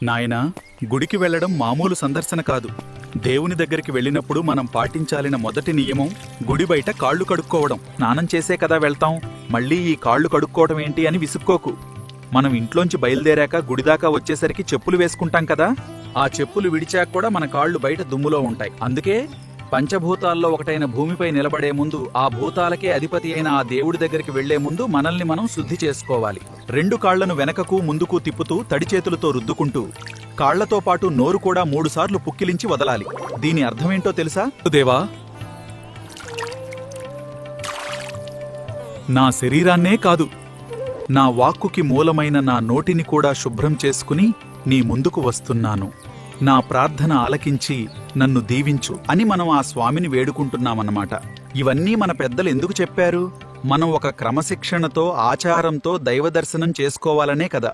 నాయనా, గుడికి వెళ్లడం మామూలు సందర్శన కాదు. దేవుని దగ్గరికి వెళ్ళినప్పుడు మనం పాటించాలిన మొదటి నియమం గుడి బయట కాళ్ళు కడుక్కోవడం. స్నానం చేసే కదా వెళ్తాం, మళ్ళీ ఈ కాళ్ళు కడుక్కోవడం ఏంటి అని విసుక్కోకు. మనం ఇంట్లోంచి బయలుదేరాక గుడిదాకా వచ్చేసరికి చెప్పులు వేసుకుంటాం కదా, ఆ చెప్పులు విడిచాక కూడా మన కాళ్ళు బయట దుమ్ములో ఉంటాయి. అందుకే పంచభూతాల్లో ఒకటైన భూమిపై నిలబడే ముందు, ఆ భూతాలకే అధిపతి అయిన ఆ దేవుడి దగ్గరికి వెళ్లే ముందు మనల్ని మనం శుద్ధి చేసుకోవాలి. రెండు కాళ్లను వెనకకు ముందుకు తిప్పుతూ తడి చేతులతో రుద్దుకుంటూ కాళ్లతో పాటు నోరు కూడా 3 సార్లు పుక్కిలించి వదలాలి. దీని అర్థమేంటో తెలుసా? దేవా, నా శరీరాన్నే కాదు, నా వాక్కుకి మూలమైన నా నోటిని కూడా శుభ్రం చేసుకుని నీ ముందుకు వస్తున్నాను. నా ప్రార్థన ఆలకించి నన్ను దీవించు అని మనం ఆ స్వామిని వేడుకుంటున్నామన్నమాట. ఇవన్నీ మన పెద్దలు ఎందుకు చెప్పారు? మనం ఒక క్రమశిక్షణతో, ఆచారంతో దైవదర్శనం చేసుకోవాలనే కదా.